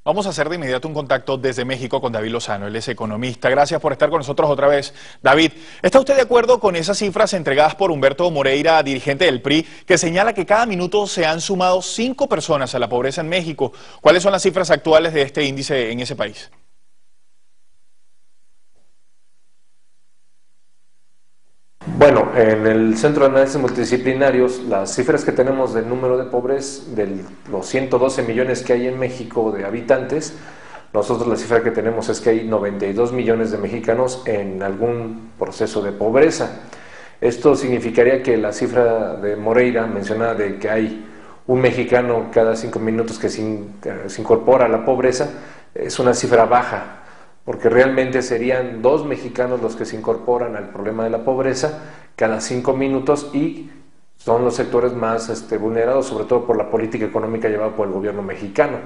Vamos a hacer de inmediato un contacto desde México con David Lozano, él es economista. Gracias por estar con nosotros otra vez. David, ¿está usted de acuerdo con esas cifras entregadas por Humberto Moreira, dirigente del PRI, que señala que cada minuto se han sumado 5 personas a la pobreza en México? ¿Cuáles son las cifras actuales de este índice en ese país? Bueno, en el Centro de Análisis Multidisciplinarios, las cifras que tenemos del número de pobres, de los 112 millones que hay en México de habitantes, nosotros la cifra que tenemos es que hay 92 millones de mexicanos en algún proceso de pobreza. Esto significaría que la cifra de Moreira menciona de que hay un mexicano cada 5 minutos que se incorpora a la pobreza, es una cifra baja, porque realmente serían 2 mexicanos los que se incorporan al problema de la pobreza cada 5 minutos y son los sectores más vulnerados, sobre todo por la política económica llevada por el gobierno mexicano.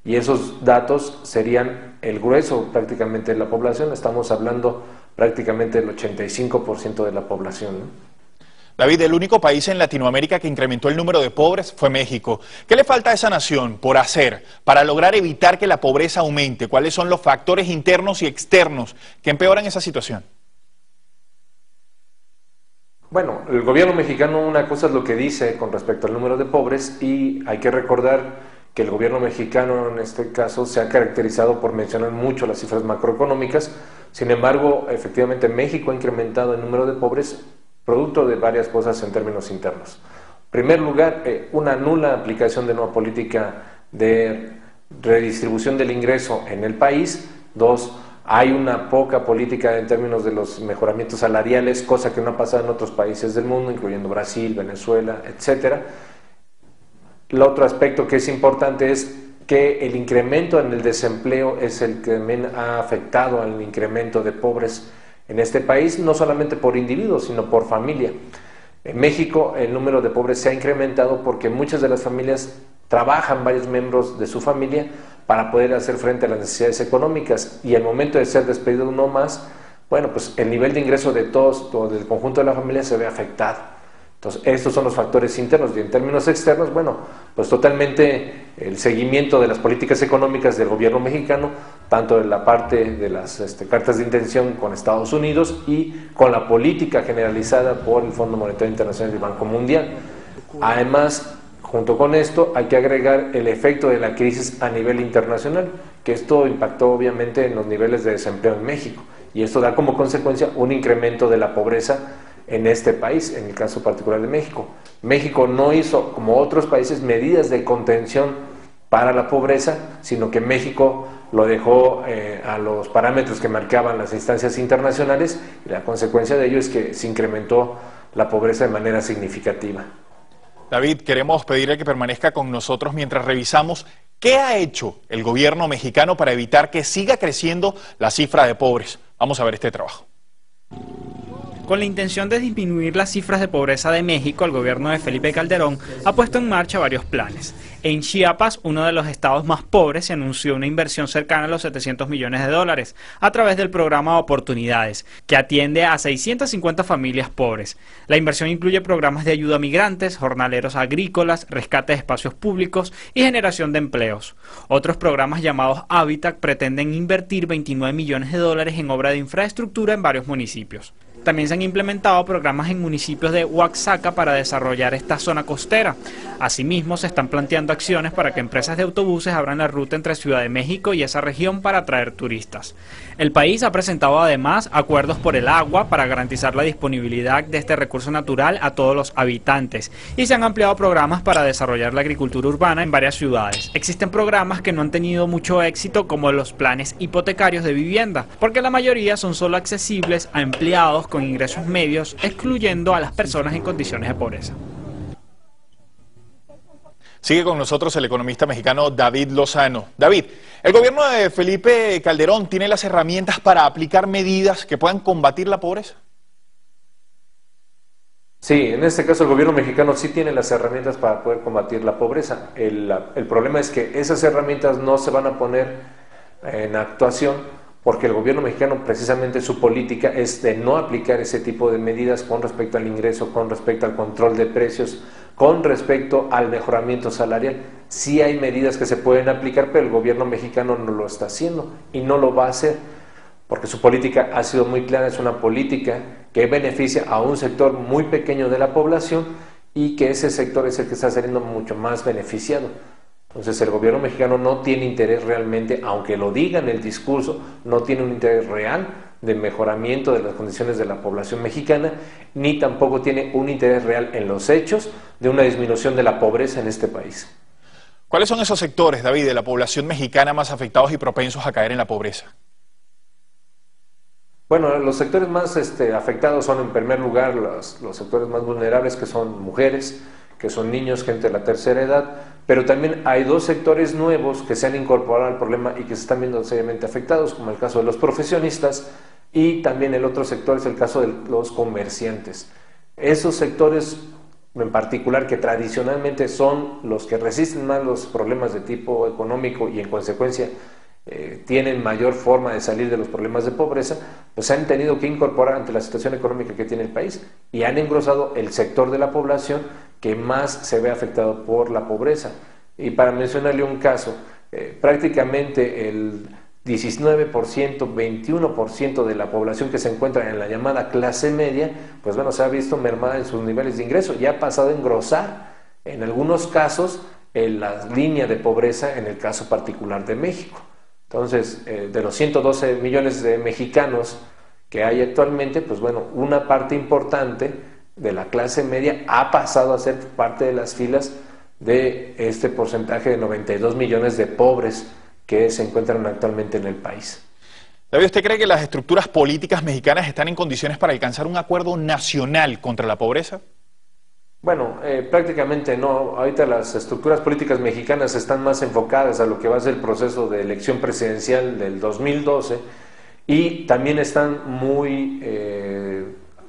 Y esos datos serían el grueso prácticamente de la población, estamos hablando prácticamente del 85% de la población, ¿no? David, el único país en Latinoamérica que incrementó el número de pobres fue México. ¿Qué le falta a esa nación por hacer para lograr evitar que la pobreza aumente? ¿Cuáles son los factores internos y externos que empeoran esa situación? Bueno, el gobierno mexicano una cosa es lo que dice con respecto al número de pobres y hay que recordar que el gobierno mexicano en este caso se ha caracterizado por mencionar mucho las cifras macroeconómicas. Sin embargo, efectivamente México ha incrementado el número de pobres producto de varias cosas en términos internos. En primer lugar, una nula aplicación de una política de redistribución del ingreso en el país. 2, hay una poca política en términos de los mejoramientos salariales, cosa que no ha pasado en otros países del mundo, incluyendo Brasil, Venezuela, etc. El otro aspecto que es importante es que el incremento en el desempleo es el que también ha afectado al incremento de pobres en este país, no solamente por individuos, sino por familia. En México el número de pobres se ha incrementado porque muchas de las familias trabajan varios miembros de su familia para poder hacer frente a las necesidades económicas y al momento de ser despedido uno más, bueno, pues el nivel de ingreso de todos, del conjunto de la familia se ve afectado. Entonces, estos son los factores internos y en términos externos, bueno, pues totalmente el seguimiento de las políticas económicas del gobierno mexicano, tanto en la parte de las cartas de intención con Estados Unidos y con la política generalizada por el Fondo Monetario Internacional y el Banco Mundial. Además, junto con esto, hay que agregar el efecto de la crisis a nivel internacional, que esto impactó obviamente en los niveles de desempleo en México y esto da como consecuencia un incremento de la pobreza en este país, en el caso particular de México. México no hizo, como otros países, medidas de contención para la pobreza, sino que México lo dejó a los parámetros que marcaban las instancias internacionales y la consecuencia de ello es que se incrementó la pobreza de manera significativa. David, queremos pedirle que permanezca con nosotros mientras revisamos qué ha hecho el gobierno mexicano para evitar que siga creciendo la cifra de pobres. Vamos a ver este trabajo. Con la intención de disminuir las cifras de pobreza de México, el gobierno de Felipe Calderón ha puesto en marcha varios planes. En Chiapas, uno de los estados más pobres, se anunció una inversión cercana a los $700 millones a través del programa Oportunidades, que atiende a 650 familias pobres. La inversión incluye programas de ayuda a migrantes, jornaleros agrícolas, rescate de espacios públicos y generación de empleos. Otros programas llamados Hábitat pretenden invertir $29 millones en obra de infraestructura en varios municipios. También se han implementado programas en municipios de Oaxaca para desarrollar esta zona costera. Asimismo, se están planteando acciones para que empresas de autobuses abran la ruta entre Ciudad de México y esa región para atraer turistas. El país ha presentado además acuerdos por el agua para garantizar la disponibilidad de este recurso natural a todos los habitantes y se han ampliado programas para desarrollar la agricultura urbana en varias ciudades. Existen programas que no han tenido mucho éxito como los planes hipotecarios de vivienda, porque la mayoría son solo accesibles a empleados con ingresos medios, excluyendo a las personas en condiciones de pobreza. Sigue con nosotros el economista mexicano David Lozano. David, ¿el gobierno de Felipe Calderón tiene las herramientas para aplicar medidas que puedan combatir la pobreza? Sí, en este caso el gobierno mexicano sí tiene las herramientas para poder combatir la pobreza. El problema es que esas herramientas no se van a poner en actuación porque el gobierno mexicano precisamente su política es de no aplicar ese tipo de medidas con respecto al ingreso, con respecto al control de precios, con respecto al mejoramiento salarial. Sí hay medidas que se pueden aplicar, pero el gobierno mexicano no lo está haciendo y no lo va a hacer, porque su política ha sido muy clara, es una política que beneficia a un sector muy pequeño de la población y que ese sector es el que está saliendo mucho más beneficiado. Entonces el gobierno mexicano no tiene interés realmente, aunque lo diga en el discurso, no tiene un interés real de mejoramiento de las condiciones de la población mexicana, ni tampoco tiene un interés real en los hechos de una disminución de la pobreza en este país. ¿Cuáles son esos sectores, David, de la población mexicana más afectados y propensos a caer en la pobreza? Bueno, los sectores más afectados son en primer lugar los sectores más vulnerables, que son mujeres, que son niños, gente de la tercera edad, pero también hay dos sectores nuevos que se han incorporado al problema y que se están viendo seriamente afectados, como el caso de los profesionistas, y también el otro sector es el caso de los comerciantes. Esos sectores en particular, que tradicionalmente son los que resisten más los problemas de tipo económico y en consecuencia tienen mayor forma de salir de los problemas de pobreza, pues se han tenido que incorporar ante la situación económica que tiene el país y han engrosado el sector de la población que más se ve afectado por la pobreza. Y para mencionarle un caso, prácticamente el 19%, 21% de la población que se encuentra en la llamada clase media, pues bueno, se ha visto mermada en sus niveles de ingreso y ha pasado a engrosar en algunos casos en la línea de pobreza en el caso particular de México. Entonces, de los 112 millones de mexicanos que hay actualmente, pues bueno, una parte importante de la clase media ha pasado a ser parte de las filas de este porcentaje de 92 millones de pobres que se encuentran actualmente en el país. David, ¿usted cree que las estructuras políticas mexicanas están en condiciones para alcanzar un acuerdo nacional contra la pobreza? Bueno, prácticamente no. Ahorita las estructuras políticas mexicanas están más enfocadas a lo que va a ser el proceso de elección presidencial del 2012 y también están muy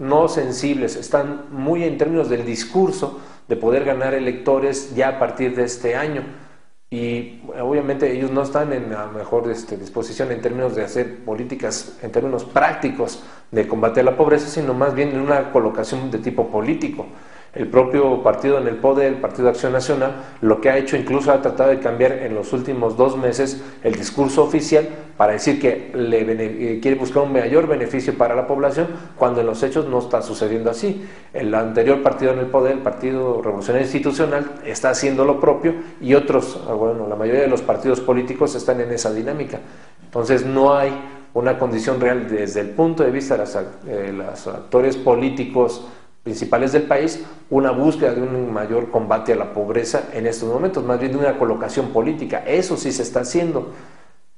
no sensibles, están muy en términos del discurso de poder ganar electores ya a partir de este año. Y obviamente ellos no están en la mejor disposición en términos de hacer políticas, en términos prácticos de combate a la pobreza, sino más bien en una colocación de tipo político. El propio partido en el poder, el Partido de Acción Nacional, lo que ha hecho incluso ha tratado de cambiar en los últimos 2 meses el discurso oficial para decir que quiere buscar un mayor beneficio para la población, cuando en los hechos no está sucediendo así. El anterior partido en el poder, el Partido Revolucionario Institucional, está haciendo lo propio y otros, bueno, la mayoría de los partidos políticos están en esa dinámica. Entonces no hay una condición real desde el punto de vista de los actores políticos principales del país, una búsqueda de un mayor combate a la pobreza en estos momentos, más bien de una colocación política. Eso sí se está haciendo.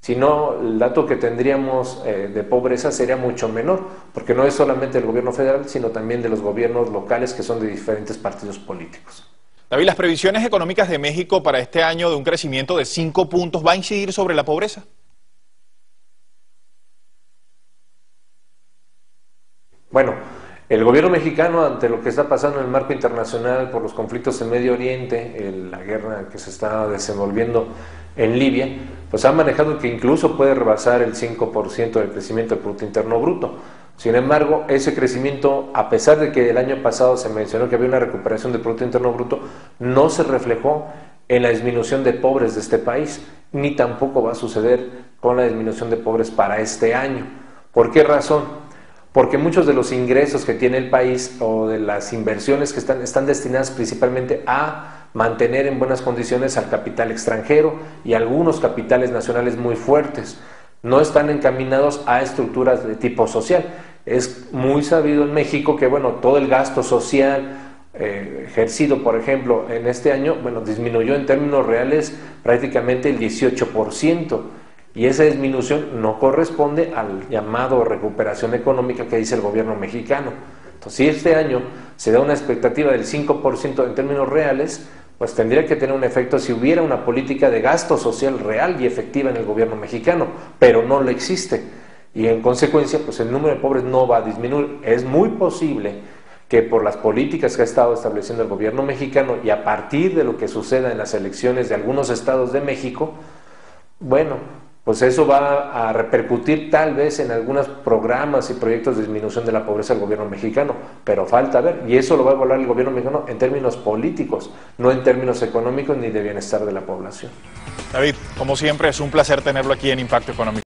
Si no, el dato que tendríamos de pobreza sería mucho menor, porque no es solamente del gobierno federal, sino también de los gobiernos locales que son de diferentes partidos políticos. David, ¿las previsiones económicas de México para este año de un crecimiento de 5 puntos va a incidir sobre la pobreza? Bueno, el gobierno mexicano, ante lo que está pasando en el marco internacional por los conflictos en Medio Oriente, la guerra que se está desenvolviendo en Libia, pues ha manejado que incluso puede rebasar el 5% del crecimiento del Producto Interno Bruto. Sin embargo, ese crecimiento, a pesar de que el año pasado se mencionó que había una recuperación del Producto Interno Bruto, no se reflejó en la disminución de pobres de este país, ni tampoco va a suceder con la disminución de pobres para este año. ¿Por qué razón? Porque muchos de los ingresos que tiene el país o de las inversiones que están destinadas principalmente a mantener en buenas condiciones al capital extranjero y algunos capitales nacionales muy fuertes. No están encaminados a estructuras de tipo social. Es muy sabido en México que, bueno, todo el gasto social ejercido, por ejemplo, en este año, bueno, disminuyó en términos reales prácticamente el 18%. Y esa disminución no corresponde al llamado recuperación económica que dice el gobierno mexicano. Entonces, si este año se da una expectativa del 5% en términos reales, pues tendría que tener un efecto si hubiera una política de gasto social real y efectiva en el gobierno mexicano, pero no lo existe. Y en consecuencia, pues el número de pobres no va a disminuir. Es muy posible que por las políticas que ha estado estableciendo el gobierno mexicano y a partir de lo que suceda en las elecciones de algunos estados de México, bueno, pues eso va a repercutir tal vez en algunos programas y proyectos de disminución de la pobreza del gobierno mexicano, pero falta ver, y eso lo va a evaluar el gobierno mexicano en términos políticos, no en términos económicos ni de bienestar de la población. David, como siempre, es un placer tenerlo aquí en Impacto Económico.